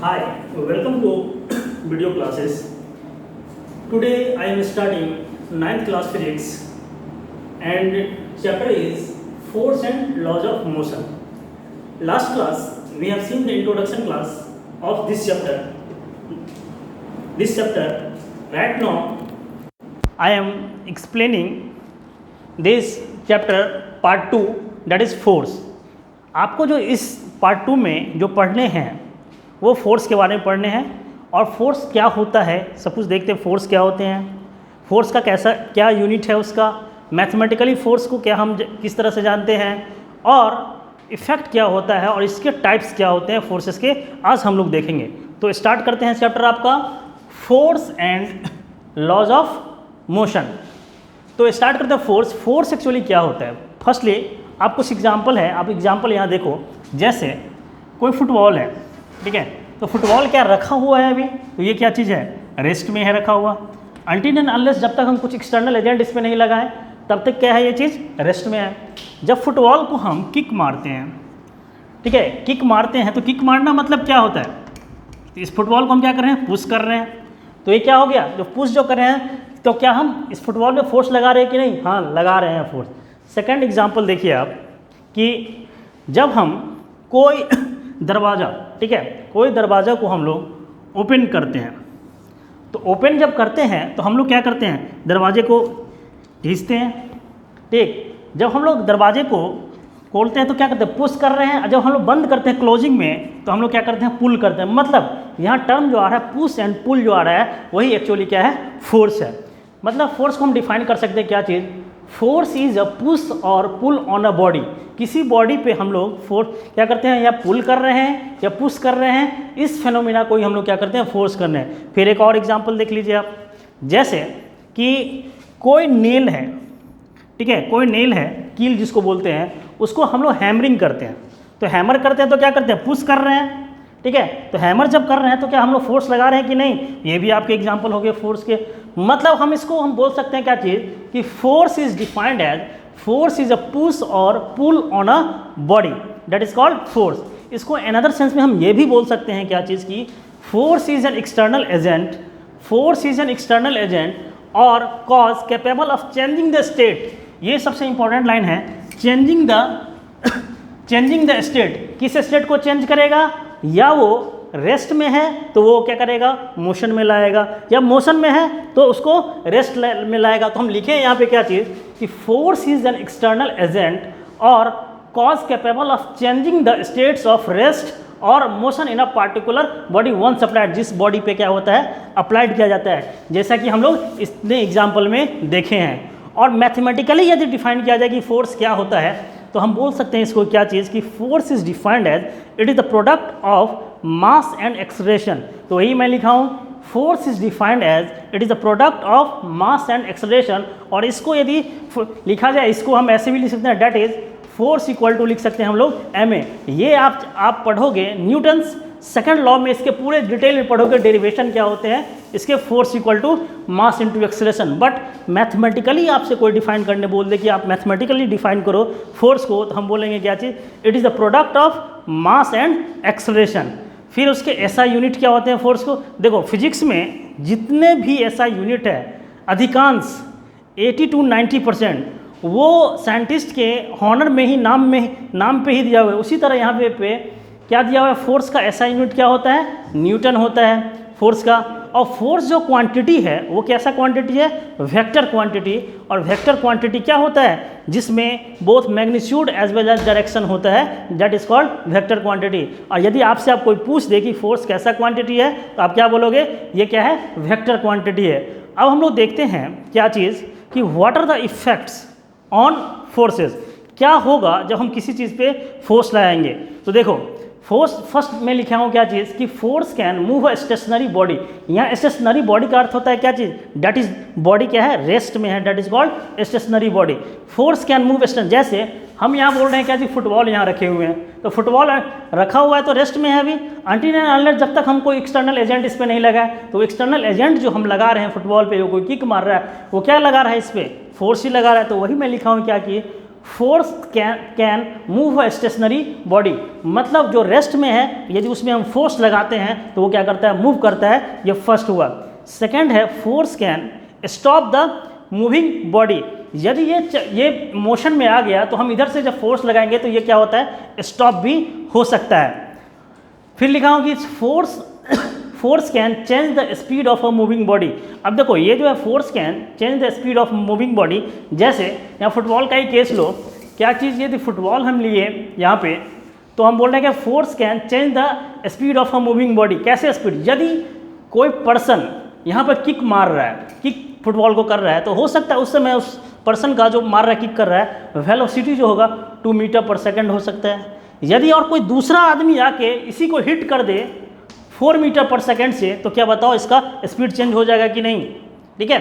Hi, welcome to video classes. Today I am starting 9th class physics and chapter is force and laws of motion. Last class we have seen the introduction class of this chapter. Right now I am explaining this chapter part 2 that is force. आपको जो इस part 2 में जो पढ़ने हैं वो force के बारे में पढ़ने हैं और फोर्स क्या होता है सब कुछ देखते हैं। फोर्स क्या होते हैं, फोर्स का कैसा क्या यूनिट है उसका, मैथमेटिकली फोर्स को क्या हम किस तरह से जानते हैं और इफ़ेक्ट क्या होता है और इसके टाइप्स क्या होते हैं फोर्सेस के, आज हम लोग देखेंगे। तो स्टार्ट करते हैं चैप्टर आपका force and laws of motion. तो स्टार्ट करते हैं फोर्स एक्चुअली क्या होता है। फर्स्टली आप कुछ एग्जाम्पल है, आप एग्जाम्पल यहाँ देखो, जैसे कोई फुटबॉल है, ठीक है, तो फुटबॉल क्या रखा हुआ है अभी, तो ये क्या चीज़ है, रेस्ट में है रखा हुआ। अनटिल एंड अनलेस जब तक हम कुछ एक्सटर्नल एजेंट इस पर नहीं लगाएं तब तक क्या है ये चीज़ रेस्ट में है। जब फुटबॉल को हम किक मारते हैं, ठीक है, किक मारते हैं तो किक मारना मतलब क्या होता है, तो इस फुटबॉल को हम क्या कर रहे हैं, पुश कर रहे हैं। तो ये क्या हो गया, जो पुश जो कर रहे हैं, तो क्या हम इस फुटबॉल में फोर्स लगा रहे हैं कि नहीं, हाँ लगा रहे हैं फोर्स। सेकेंड एग्जाम्पल देखिए आप कि जब हम कोई दरवाज़ा, ठीक है, कोई दरवाज़ा को हम लोग ओपन करते हैं, तो ओपन जब करते हैं तो हम लोग क्या करते हैं, दरवाजे को घिसते हैं, ठीक। जब हम लोग दरवाजे को खोलते हैं तो क्या करते हैं, पुश कर रहे हैं। जब हम लोग बंद करते हैं क्लोजिंग में तो हम लोग क्या करते हैं, पुल करते हैं। मतलब यहाँ टर्म जो आ रहा है पुश एंड पुल जो आ रहा है वही एक्चुअली क्या है, फोर्स है। मतलब फोर्स को हम डिफाइन कर सकते हैं क्या चीज़, फोर्स इज अ पुश और पुल ऑन अ बॉडी। किसी बॉडी पे हम लोग फोर्स क्या करते हैं, या पुल कर रहे हैं या पुश कर रहे हैं, इस फेनोमेना को ही हम लोग क्या करते हैं, फोर्स कर रहे हैं। फिर एक और एग्जांपल देख लीजिए आप, जैसे कि कोई नेल है, ठीक है, कोई नेल है, कील जिसको बोलते हैं, उसको हम लोग हैमरिंग करते हैं। तो हैमर करते हैं तो क्या करते हैं, पुश कर रहे हैं, ठीक है। तो हैमर जब कर रहे हैं तो क्या हम लोग फोर्स लगा रहे हैं कि नहीं, ये भी आपके एग्जाम्पल हो गए फोर्स के। मतलब हम इसको हम बोल सकते हैं क्या चीज़, कि force is defined as force is a push और pull on a body, that is called force. इसको अनदर सेंस में हम ये भी बोल सकते हैं क्या चीज़ की, force is an external agent, force is an external agent और cause capable of changing the state. ये सबसे इंपॉर्टेंट लाइन है, चेंजिंग द स्टेट। किस स्टेट को चेंज करेगा, या वो रेस्ट में है तो वो क्या करेगा, मोशन में लाएगा, या मोशन में है तो उसको रेस्ट में लाएगा। तो हम लिखें यहाँ पे क्या चीज़, कि force is an external agent और cause capable of changing the states of rest और motion in a particular body once applied. जिस बॉडी पे क्या होता है, अप्लाइड किया जाता है, जैसा कि हम लोग इसने एग्जाम्पल में देखे हैं। और मैथमेटिकली यदि डिफाइन किया जाए कि फोर्स क्या होता है, तो हम बोल सकते हैं इसको क्या चीज़, कि force is defined as it is the product of mass and acceleration. तो वही मैं लिखा हूँ, force is defined as it is the product of mass and acceleration. और इसको यदि लिखा जाए, इसको हम ऐसे भी लिख सकते हैं, that is force equal to लिख सकते हैं हम लोग ma। ये आप पढ़ोगे न्यूटन्स सेकंड लॉ में, इसके पूरे डिटेल में पढ़ोगे, डेरिवेशन क्या होते हैं इसके, force equal to mass into acceleration. But mathematically आपसे कोई डिफाइन करने बोल दे कि आप मैथमेटिकली डिफाइन करो फोर्स को, तो हम बोलेंगे क्या चीज़, it is the product of mass and acceleration. फिर उसके SI यूनिट क्या होते हैं फोर्स को, देखो फिजिक्स में जितने भी SI यूनिट है, अधिकांश 80 to 90% वो साइंटिस्ट के हॉनर में ही, नाम पे ही दिया हुआ है। उसी तरह यहाँ पे क्या दिया हुआ है, फोर्स का SI यूनिट क्या होता है, न्यूटन होता है फोर्स का। और फोर्स जो क्वांटिटी है वो कैसा क्वांटिटी है, वेक्टर क्वांटिटी। और वेक्टर क्वांटिटी क्या होता है, जिसमें both magnitude as well as direction होता है, that is called vector quantity. और यदि आपसे आप कोई पूछ दे कि फोर्स कैसा क्वांटिटी है, तो आप क्या बोलोगे, ये क्या है, वेक्टर क्वांटिटी है। अब हम लोग देखते हैं क्या चीज़, कि what are the effects on forces, क्या होगा जब हम किसी चीज़ पे फोर्स लगाएंगे। तो देखो फोर्स फर्स्ट में लिखा हूँ क्या चीज़, कि force can move a stationary body. यहाँ स्टेशनरी बॉडी का अर्थ होता है क्या चीज़, डेट इज बॉडी क्या है, रेस्ट में है, that is called stationary body. Force can move जैसे हम यहाँ बोल रहे हैं क्या चीज़, फुटबॉल यहाँ रखे हुए हैं, तो फुटबॉल रखा हुआ है तो रेस्ट में है अभी। अनटिल एंड अनलेस जब तक हम कोई एक्सटर्नल एजेंट इस पर नहीं लगाए, तो एक्सटर्नल एजेंट जो हम लगा रहे हैं फुटबॉल पे, कोई किक मार रहा है, वो क्या लगा रहा है, इस पर फोर्स ही लगा रहा है। तो वही मैं लिखा हूँ क्या कि force can move a stationary body, मतलब जो रेस्ट में है यदि उसमें हम फोर्स लगाते हैं तो वो क्या करता है, मूव करता है। ये फर्स्ट हुआ। सेकंड है force can stop the moving body, यदि ये मोशन में आ गया तो हम इधर से जब फोर्स लगाएंगे तो ये क्या होता है, स्टॉप भी हो सकता है। फिर लिखा हूँ कि force can change the speed of a moving body. अब देखो ये जो है force can change the speed of moving body, जैसे यहाँ फुटबॉल का ही केस लो, क्या चीज़, यदि फुटबॉल हम लिए यहाँ पे तो हम बोल रहे हैं कि force can change the speed of a moving body. कैसे स्पीड, यदि कोई पर्सन यहाँ पर किक मार रहा है, किक फुटबॉल को कर रहा है, तो हो सकता है उस समय उस पर्सन का जो मार रहा है, किक कर रहा है, वेलोसिटी जो होगा 2 मीटर पर सेकंड हो सकता है। यदि और कोई दूसरा आदमी आके इसी को हिट कर दे 4 मीटर पर सेकंड से, तो क्या बताओ इसका स्पीड चेंज हो जाएगा कि नहीं। ठीक है,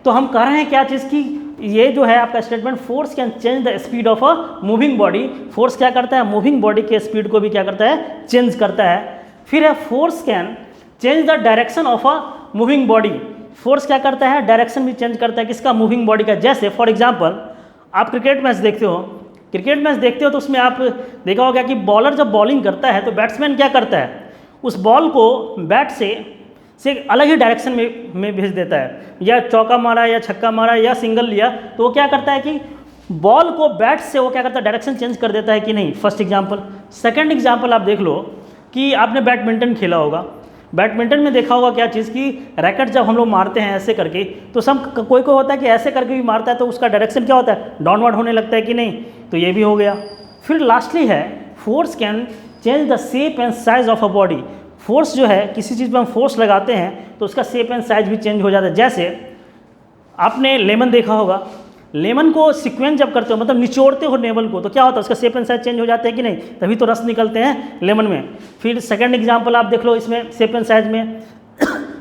तो हम कह रहे हैं क्या चीज़ की, ये जो है आपका statement, force can change the speed of a moving body. Force क्या करता है, मूविंग बॉडी के स्पीड को भी क्या करता है, चेंज करता है। फिर है force can change the direction of a moving body. Force क्या करता है, डायरेक्शन भी चेंज करता है, किसका, मूविंग बॉडी का। जैसे फॉर एग्जांपल आप क्रिकेट मैच देखते हो, तो उसमें आप देखा होगा कि बॉलर जब बॉलिंग करता है तो बैट्समैन क्या करता है, उस बॉल को बैट से अलग ही डायरेक्शन में भेज देता है, या चौका मारा या छक्का मारा या सिंगल लिया, तो वो क्या करता है कि बॉल को बैट से वो क्या करता है, डायरेक्शन चेंज कर देता है कि नहीं। First example. सेकंड एग्जांपल आप देख लो कि आपने बैडमिंटन खेला होगा, बैडमिंटन में देखा होगा क्या चीज़ की, रैकेट जब हम लोग मारते हैं ऐसे करके, तो सब कोई होता है कि ऐसे करके भी मारता है तो उसका डायरेक्शन क्या होता है, डाउनवर्ड होने लगता है कि नहीं, तो ये भी हो गया। फिर लास्टली है force can change the shape and size of a body. Force जो है, किसी चीज़ पर हम फोर्स लगाते हैं तो उसका शेप एंड साइज भी चेंज हो जाता है। जैसे आपने लेमन देखा होगा, लेमन को सिक्वेंस जब करते हो, मतलब निचोड़ते हो लेमन को, तो क्या होता है, उसका शेप एंड साइज चेंज हो जाता है कि नहीं, तभी तो रस निकलते हैं लेमन में। फिर सेकंड एग्जांपल आप देख लो इसमें शेप एंड साइज में,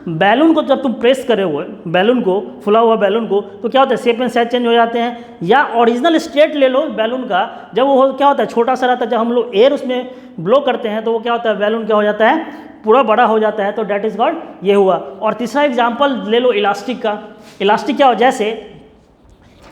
बैलून को जब तुम प्रेस करे हुए, बैलून को, फुला हुआ बैलून को, तो क्या होता है, शेप एंड साइज चेंज हो जाते हैं। या ओरिजिनल स्टेट ले लो बैलून का, जब वो क्या होता है, छोटा सा रहता है, जब हम लोग एयर उसमें ब्लो करते हैं तो वो क्या होता है, बैलून क्या हो जाता है, पूरा बड़ा हो जाता है, तो डैट इज कॉल्ड, ये हुआ। और तीसरा एग्जाम्पल ले लो इलास्टिक का। इलास्टिक क्या हो, जैसे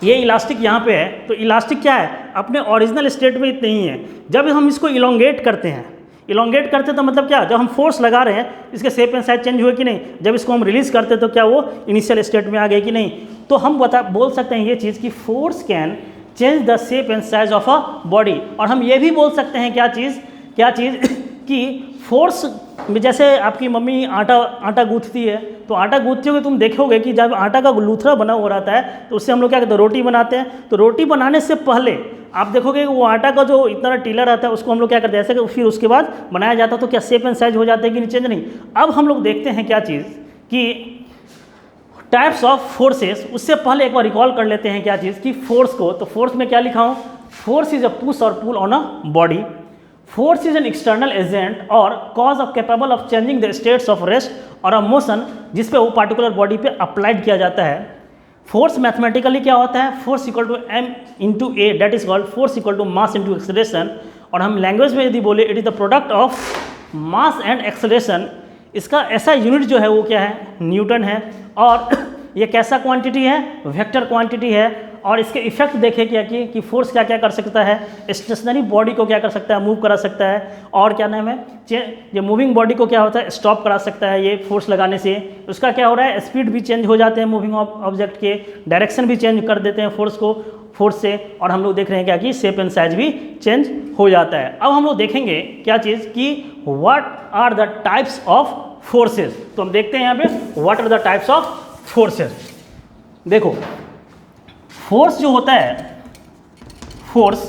ये इलास्टिक यहाँ पे है, तो इलास्टिक क्या है, अपने ओरिजिनल स्टेट में इतने ही है। जब हम इसको इलोंगेट करते हैं, तो मतलब क्या, जब हम फोर्स लगा रहे हैं इसके शेप एंड साइज चेंज हुए कि नहीं, जब इसको हम रिलीज करते हैं तो क्या वो इनिशियल स्टेट में आ गए कि नहीं। तो हम बोल सकते हैं ये चीज़ कि force can change the shape and size of a body. और हम ये भी बोल सकते हैं क्या चीज़ कि फोर्स में, जैसे आपकी मम्मी आटा गूंथती है, तो आटा गूंथते हुए तुम देखोगे कि जब आटा का लूथरा बना हुआ रहता है तो उससे हम लोग क्या करते हैं, रोटी बनाते हैं। तो रोटी बनाने से पहले आप देखोगे वो आटा का जो इतना टीला रहता है उसको हम लोग क्या करते हैं, ऐसे, फिर उसके बाद बनाया जाता है, तो क्या शेप एंड साइज हो जाते हैं कि नहीं, चेंज नहीं। अब हम लोग देखते हैं क्या चीज़ कि टाइप्स ऑफ फोर्सेस। उससे पहले एक बार रिकॉल कर लेते हैं क्या चीज़ कि फोर्स को। तो फोर्स में क्या लिखा हूँ, फोर्स इज अ पुश और pull on a body. Force is an external agent और cause of capable of changing the states of rest और अ मोशन, जिस पे वो पार्टिकुलर बॉडी पे अप्लाइड किया जाता है। फोर्स मैथमेटिकली क्या होता है, force equal to m into a, that is called force equal to mass into acceleration. और हम लैंग्वेज में यदि बोले, it is the product of mass and acceleration. इसका ऐसा यूनिट जो है वो क्या है, न्यूटन है। और ये कैसा क्वांटिटी है, वेक्टर क्वांटिटी है। और इसके इफेक्ट देखे क्या कि फोर्स क्या क्या कर सकता है, स्टेशनरी बॉडी को क्या कर सकता है, मूव करा सकता है। और क्या नाम है, ये मूविंग बॉडी को क्या होता है, स्टॉप करा सकता है ये फोर्स लगाने से। उसका क्या हो रहा है, स्पीड भी चेंज हो जाते हैं मूविंग ऑब्जेक्ट के, डायरेक्शन भी चेंज कर देते हैं फोर्स से। और हम लोग देख रहे हैं क्या कि शेप एंड साइज भी चेंज हो जाता है। अब हम लोग देखेंगे क्या चीज़ कि what are the types of forces. तो हम देखते हैं यहाँ पे what are the types of forces. देखो फोर्स जो होता है, फोर्स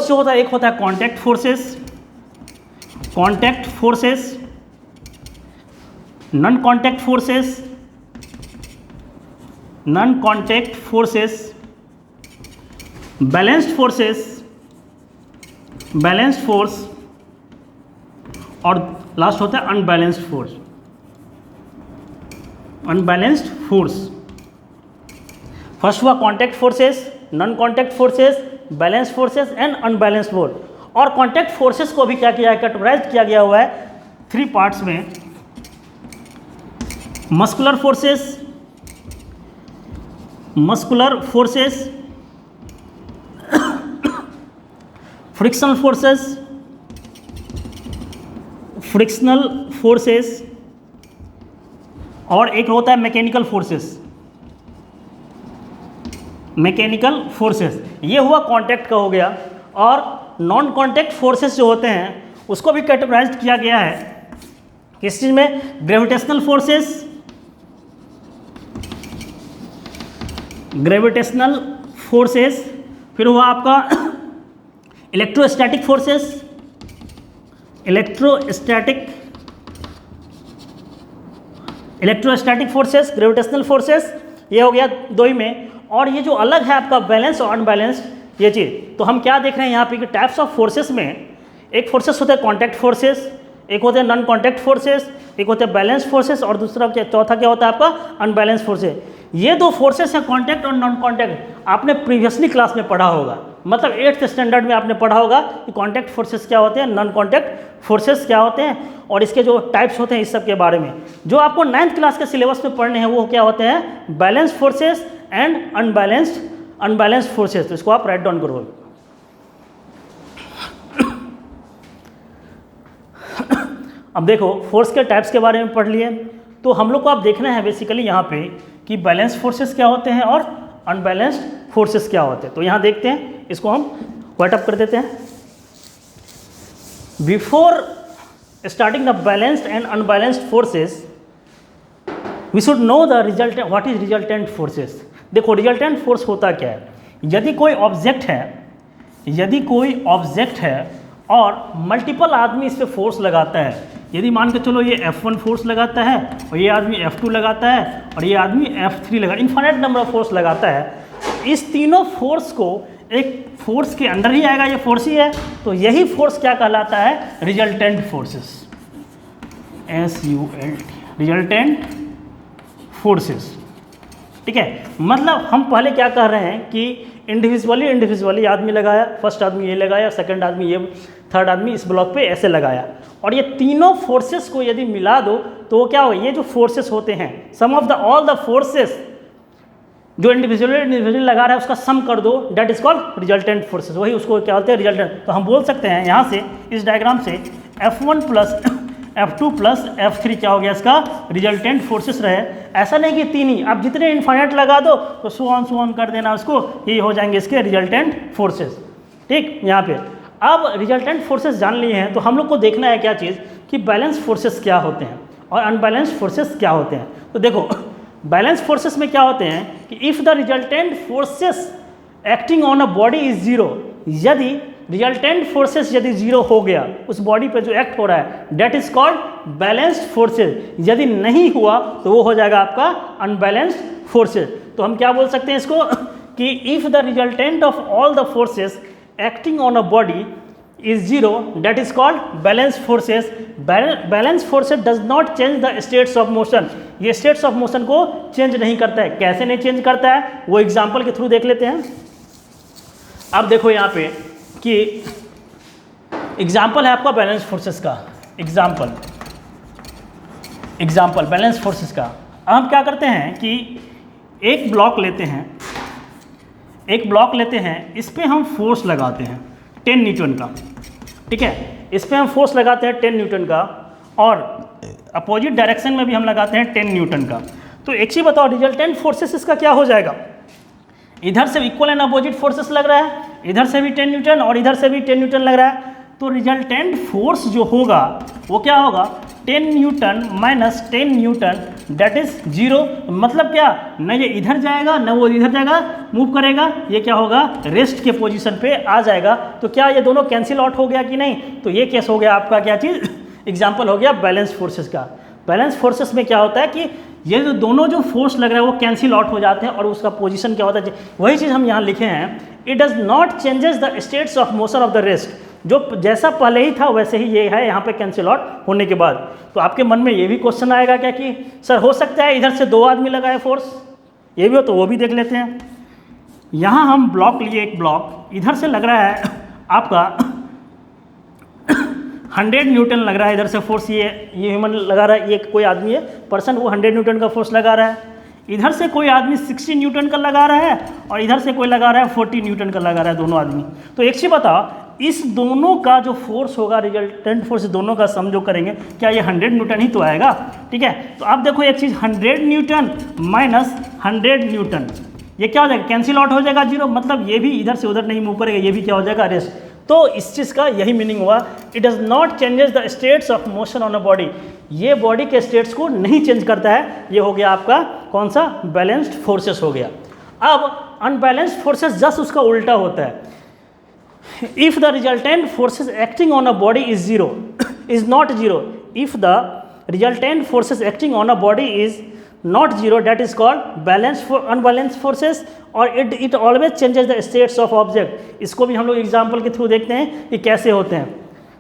जो होता है, एक होता है contact forces, non contact forces, balanced force, और लास्ट होता है अनबैलेंस्ड फोर्स। फर्स्ट हुआ contact forces, non contact forces, balanced forces and unbalanced force. और कांटेक्ट फोर्सेस को भी क्या किया है, कैटेगराइज किया गया हुआ है 3 पार्ट्स में। मस्कुलर फोर्सेस, फ्रिक्शनल फोर्सेस, और एक होता है मैकेनिकल फोर्सेस। ये हुआ कांटेक्ट का हो गया। और नॉन कांटेक्ट फोर्सेस जो होते हैं उसको भी कैटेगराइज किया गया है किस चीज में? ग्रेविटेशनल फोर्सेस, फिर हुआ आपका इलेक्ट्रोस्टैटिक फोर्सेस, ग्रेविटेशनल फोर्सेस, ये हो गया दो ही में। और ये जो अलग है आपका बैलेंस और अनबैलेंस्ड ये चीज़, तो हम क्या देख रहे हैं यहाँ पे कि टाइप्स ऑफ फोर्सेस में एक फोर्सेस होता है कॉन्टैक्ट फोर्सेस, एक होते हैं नॉन कॉन्टैक्ट फोर्सेस, एक होते हैं बैलेंस फोर्सेस, और दूसरा चौथा क्या होता है आपका? Unbalance forces. ये दो फोर्सेस हैं कॉन्टैक्ट और नॉन कॉन्टैक्ट, आपने प्रीवियसली क्लास में पढ़ा होगा, मतलब 8th स्टैंडर्ड में आपने पढ़ा होगा कि कॉन्टैक्ट फोर्सेस क्या होते हैं, नॉन कॉन्टैक्ट फोर्सेस क्या होते हैं, और इसके जो टाइप्स होते हैं इस सब के बारे में। जो आपको 9th क्लास के सिलेबस में पढ़ने हैं वो क्या होते हैं? Balance forces and unbalanced forces. तो इसको आप राइट डाउन करो। अब देखो फोर्स के टाइप्स के बारे में पढ़ लिए, तो हम लोग को आप देखना है बेसिकली यहाँ पे कि बैलेंस फोर्सेस क्या होते हैं और अनबैलेंस्ड फोर्सेस क्या होते हैं। तो यहाँ देखते हैं, इसको हम व्हाइट अप कर देते हैं। Before starting the balanced and unbalanced forces we should know the result, what is resultant forces. देखो रिजल्टेंट फोर्स होता क्या है? यदि कोई ऑब्जेक्ट है और मल्टीपल आदमी इस पर फोर्स लगाता है, यदि मान के चलो ये F1 फोर्स लगाता है और ये आदमी F2 लगाता है और ये आदमी F3 लगा, इन्फाइनाइट नंबर ऑफ फोर्स लगाता है, इस तीनों फोर्स को एक फोर्स के अंडर ही आएगा, ये फोर्स ही है, तो यही फोर्स क्या कहलाता है? Resultant forces, SULT, resultant forces. ठीक है, मतलब हम पहले क्या कह रहे हैं कि इंडिविजुअली आदमी लगाया, फर्स्ट आदमी ये लगाया, सेकंड आदमी ये, थर्ड आदमी इस ब्लॉक पे ऐसे लगाया, और ये तीनों फोर्सेस को यदि मिला दो तो वो क्या हो? ये जो फोर्सेस होते हैं, sum of the all the forces जो इंडिविजुअली लगा रहा है उसका सम कर दो, that is called resultant forces. वही उसको क्या होते हैं? रिजल्टेंट। तो हम बोल सकते हैं यहाँ से इस डायग्राम से F1 plus F2 plus F3 क्या हो गया? इसका रिजल्टेंट फोर्सेस रहे। ऐसा नहीं कि तीन ही, आप जितने इन्फाइनाइट लगा दो तो सो ऑन कर देना उसको, ये हो जाएंगे इसके रिजल्टेंट फोर्सेस। ठीक, यहाँ पे अब रिजल्टेंट फोर्सेस जान लिए हैं, तो हम लोग को देखना है क्या चीज़ कि बैलेंस फोर्सेस क्या होते हैं और अनबैलेंस्ड फोर्सेस क्या होते हैं। तो देखो बैलेंस फोर्सेस में क्या होते हैं कि if the resultant forces acting on a body is zero, यदि रिजल्टेंट फोर्सेस यदि जीरो हो गया उस बॉडी पे जो एक्ट हो रहा है, that is called balanced forces. यदि नहीं हुआ तो वो हो जाएगा आपका अनबैलेंस्ड फोर्सेस। तो हम क्या बोल सकते हैं इसको कि if the resultant of all the forces acting on a body is zero, that is called balance forces. Balance forces does not change the states of motion. ये states of motion को चेंज नहीं करता है। कैसे नहीं change करता है वो एग्जाम्पल के थ्रू देख लेते हैं। अब देखो यहाँ पे कि एग्जाम्पल है आपका बैलेंस फोर्सेस का, एग्जाम्पल बैलेंस फोर्सेस का। अब हम क्या करते हैं कि एक ब्लॉक लेते हैं, इस पर हम फोर्स लगाते हैं 10 न्यूटन का। ठीक है, इस पर हम फोर्स लगाते हैं 10 न्यूटन का, और अपोजिट डायरेक्शन में भी हम लगाते हैं 10 न्यूटन का। तो एक चीज़ बताओ, रिजल्टेंट फोर्सेस इसका क्या हो जाएगा? इधर से इक्वल एंड अपोजिट फोर्सेस लग रहा है, इधर से भी 10 न्यूटन और इधर से भी 10 न्यूटन लग रहा है, तो रिजल्टेंट फोर्स जो होगा वो क्या होगा? 10 newton minus 10 newton, that is zero. मतलब क्या, न ये इधर जाएगा न वो इधर जाएगा, मूव करेगा, ये क्या होगा? रेस्ट के पोजीशन पे आ जाएगा। तो क्या ये दोनों कैंसिल आउट हो गया कि नहीं? तो ये केस हो गया आपका क्या चीज़? एग्जाम्पल हो गया बैलेंस फोर्सेस का। बैलेंस फोर्सेस में क्या होता है कि ये जो दोनों जो फोर्स लग रहा है वो कैंसिल आउट हो जाते हैं, और उसका पोजीशन क्या होता है? वही चीज़ हम यहाँ लिखे हैं, it does not changes the states of motion of the rest. जो जैसा पहले ही था वैसे ही ये है यहाँ पे कैंसिल आउट होने के बाद। तो आपके मन में ये भी क्वेश्चन आएगा क्या कि सर हो सकता है इधर से 2 आदमी लगाए फोर्स, ये भी हो, तो वो भी देख लेते हैं। यहाँ हम ब्लॉक लिए, एक ब्लॉक इधर से लग रहा है आपका 100 न्यूटन लग रहा है इधर से फोर्स, ये ह्यूमन लगा रहा है, ये कोई आदमी है पर्सन, वो 100 न्यूटन का फोर्स लगा रहा है। इधर से कोई आदमी 60 न्यूटन का लगा रहा है और इधर से कोई लगा रहा है 40 न्यूटन का लगा रहा है, दोनों आदमी। तो एक चीज़ बताओ, इस दोनों का जो फोर्स होगा, रिजल्टेंट फोर्स, दोनों का सम जो करेंगे, क्या ये 100 न्यूटन ही तो आएगा? ठीक है, तो आप देखो एक चीज़, 100 न्यूटन माइनस 100 न्यूटन, ये क्या हो जाएगा? कैंसिल आउट हो जाएगा, जीरो, मतलब ये भी इधर से उधर नहीं मूव करेगा, ये भी क्या हो जाएगा? रेस्ट। तो इस चीज़ का यही मीनिंग हुआ, it does not changes the states of motion on a body, ये बॉडी के स्टेट्स को नहीं चेंज करता है। ये हो गया आपका कौन सा? बैलेंस्ड फोर्सेस हो गया। अब अनबैलेंस्ड फोर्सेस जस्ट उसका उल्टा होता है। If the resultant forces acting on a body is zero, is not zero, if the resultant forces acting on a body is not zero, that is called balanced unbalanced forces, और it always changes the states of object। इसको भी हम लोग example के through देखते हैं कि कैसे होते हैं।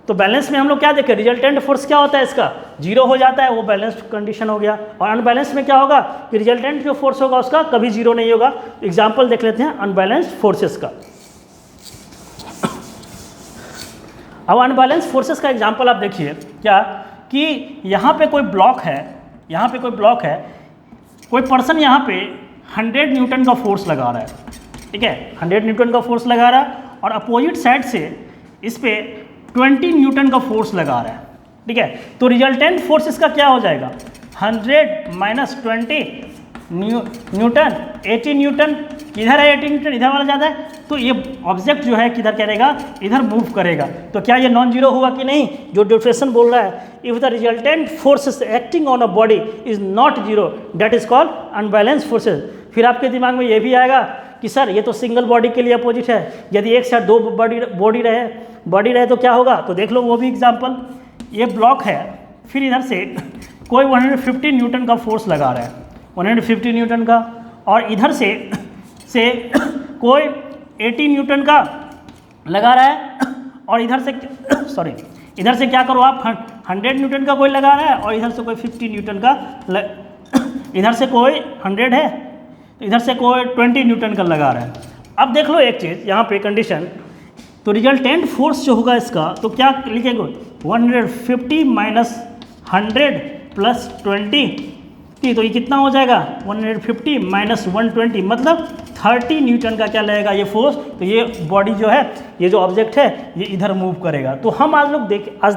तो बैलेंस में हम लोग क्या देखें? रिजल्टेंट फोर्स क्या होता है इसका? जीरो हो जाता है, वो बैलेंस्ड कंडीशन हो गया। और अनबैलेंस में क्या होगा कि रिजल्टेंट जो फोर्स होगा उसका कभी जीरो नहीं होगा। एग्जाम्पल देख लेते हैं अनबैलेंस्ड फोर्सेस का। अब अनबैलेंस्ड फोर्सेस का एग्जाम्पल आप देखिए क्या, कि यहाँ पे कोई ब्लॉक है, यहाँ पे कोई ब्लॉक है, कोई पर्सन यहाँ पे 100 न्यूटन का फोर्स लगा रहा है, ठीक है, 100 न्यूटन का फोर्स लगा रहा है, और अपोजिट साइड से इस पे 20 न्यूटन का फोर्स लगा रहा है, ठीक है। तो रिजल्टेंट फोर्स इसका क्या हो जाएगा? 100 माइनस 20 न्यूटन, 80 न्यूटन। इधर है 80 न्यूटन, इधर वाला ज़्यादा है, तो ये ऑब्जेक्ट जो है किधर करेगा? इधर मूव करेगा। तो क्या ये नॉन जीरो हुआ कि नहीं? जो डिफरेंशन बोल रहा है, if the resultant forces acting on a body is not zero, that is called unbalanced forces. फिर आपके दिमाग में ये भी आएगा कि सर ये तो सिंगल बॉडी के लिए अपोजिट है, यदि एक साथ दो बॉडी रहे तो क्या होगा? तो देख लो वो भी एग्जाम्पल। ये ब्लॉक है, फिर इधर से कोई 150 न्यूटन का फोर्स लगा रहा है, 150 न्यूटन का, और इधर से कोई 80 न्यूटन का लगा रहा है, और इधर से इधर से क्या करो आप, 100 न्यूटन का कोई लगा रहा है, और इधर से कोई 50 न्यूटन का इधर से कोई 100 है, इधर से कोई 20 न्यूटन का लगा रहा है। अब देख लो एक चीज़ यहाँ पे कंडीशन, तो रिजल्टेंट फोर्स जो होगा इसका, तो क्या लिखेंगे? 150 माइनस 100 प्लस 20, तो ये कितना हो जाएगा? 150 माइनस 120, मतलब 30 न्यूटन का क्या लगेगा ये फोर्स। तो ये बॉडी जो है, ये जो ऑब्जेक्ट है, ये इधर मूव करेगा। तो हम आज लोग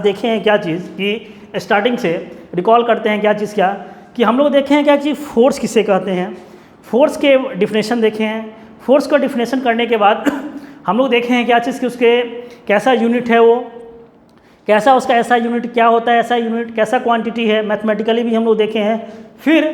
देखे हैं क्या चीज़, कि स्टार्टिंग से रिकॉल करते हैं क्या चीज़, क्या कि हम लोग देखे हैं क्या चीज़, फोर्स किसे कहते हैं, फोर्स के डिफिनेशन देखे हैं। फोर्स का डिफिनेशन करने के बाद हम लोग देखे हैं क्या चीज़, कि उसके कैसा यूनिट है, वो कैसा उसका ऐसा यूनिट क्या होता है, ऐसा यूनिट कैसा क्वांटिटी है, मैथमेटिकली भी हम लोग देखे हैं। फिर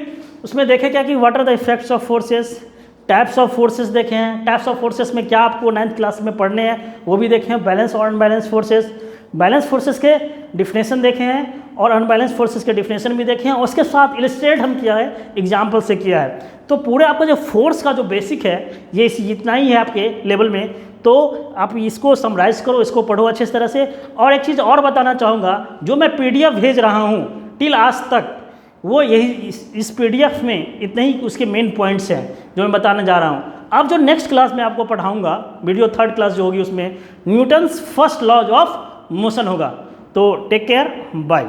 उसमें देखे क्या कि what are the effects of forces, types of forces देखे हैं। टाइप्स ऑफ फोर्सेस में क्या आपको 9th क्लास में पढ़ने हैं वो भी देखे हैं। बैलेंस और अनबैलेंस फोर्सेस, बैलेंस फोर्सेस के डिफिनेशन देखे हैं, और अनबैलेंस फोर्सेस के डिफिनेशन भी देखे हैं। और उसके साथ इलस्ट्रेट हम किया है, एग्जाम्पल से किया है। तो पूरे आपका जो फोर्स का जो बेसिक है, ये इतना ही है आपके लेवल में। तो आप इसको समराइज़ करो, इसको पढ़ो अच्छे तरह से। और एक चीज़ और बताना चाहूँगा, जो मैं PDF भेज रहा हूँ टिल आज तक, वो यही इस PDF में इतने ही उसके मेन पॉइंट्स हैं जो मैं बताने जा रहा हूँ। अब जो नेक्स्ट क्लास में आपको पढ़ाऊँगा, वीडियो 3rd क्लास जो होगी, उसमें Newton's first laws of motion होगा। तो टेक केयर, बाय।